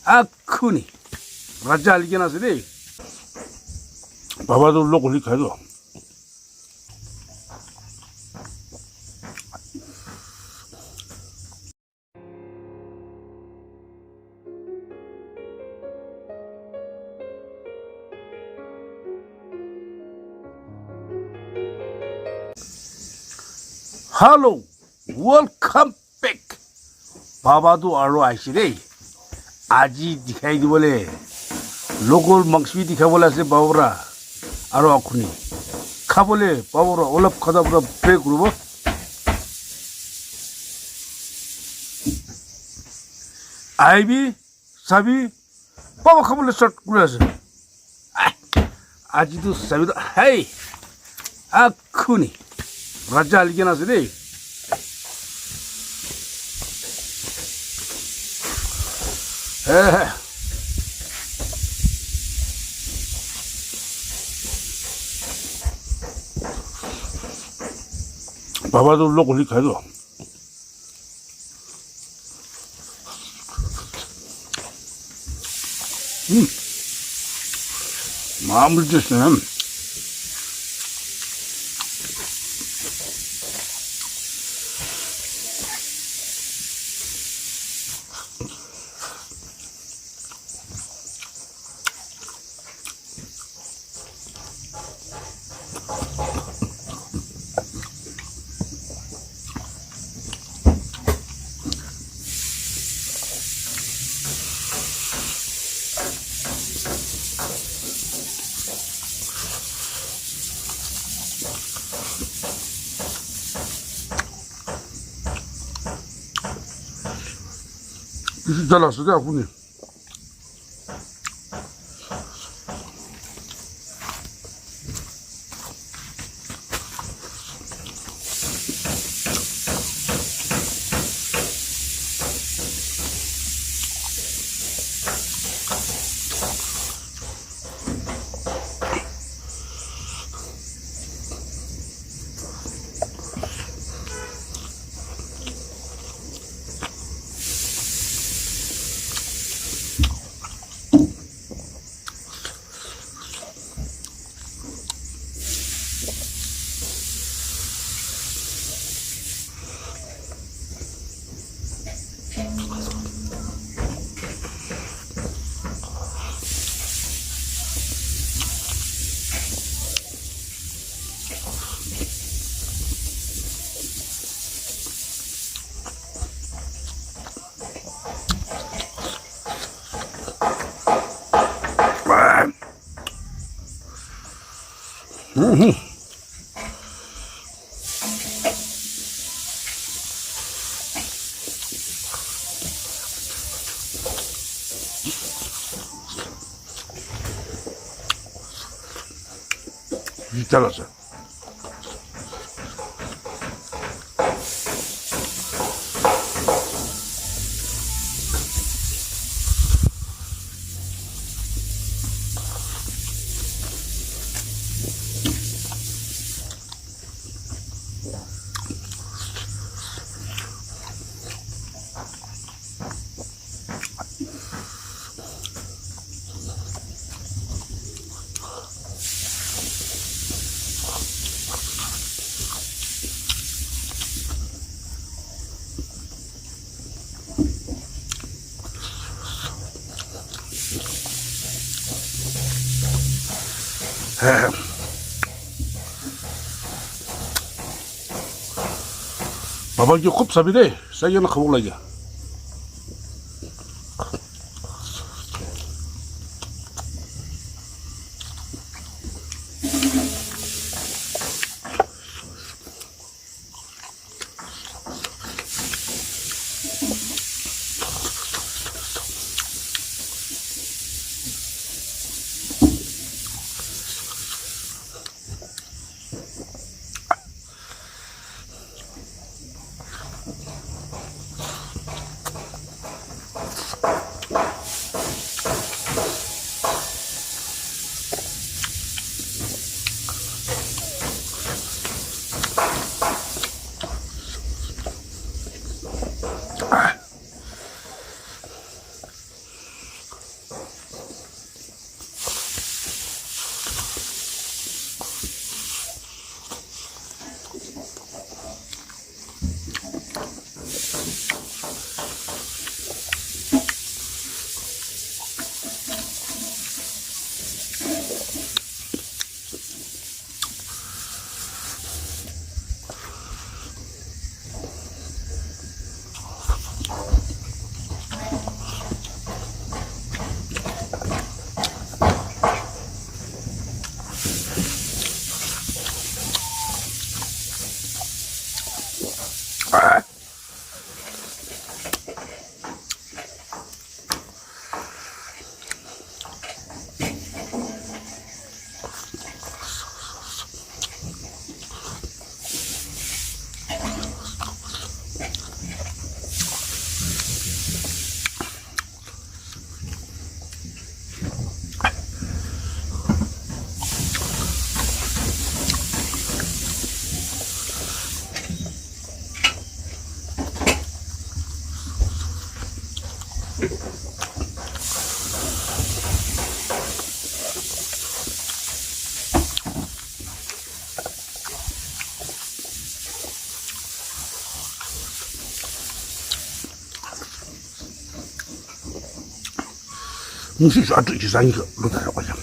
아쿠니 라자 알게나스데 바바돌로 골리카도 Hello, welcome back. बाबादू आरो आइसिरे आजी दिखाई दी बोले लोकल मंगसवी दिखा बोला से बाबरा आरो आखुनी खा बोले बाबरा ओलप खदा पूरा ब्रेक रुबो आईबी सभी बाबा खा बोले स्टार्ट कुरे से आजी तो सभी तो है आखुनी राजा अलगे ना से दे 바바도 로 골리카도 마음을 주시는 이제 잘랐어, 아버님. 이제 잘랐어. 바바기 컵삽이래. 싸게 나 가볼라 이제. 你是说这三个录在我想。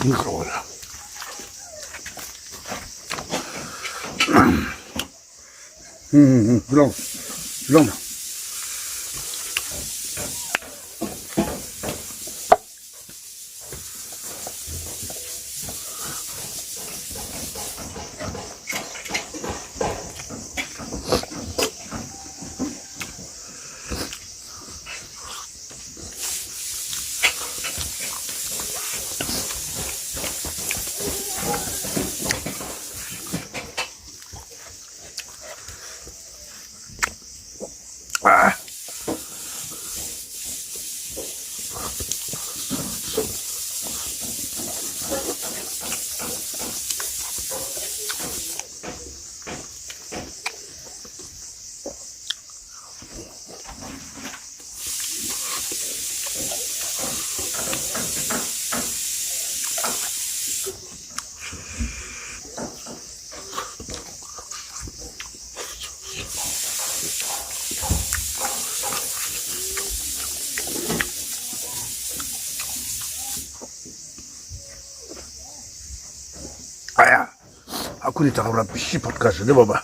挺好的，不浪，不浪的。哎，哎呀，aku ni cakap berapa sih podcast ni, Bapa?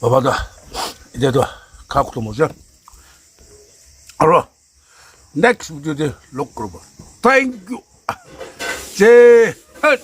Bapa, 이제 또 가고도 모자. 알아. Next video 때 록 그러봐. Thank you. 제한.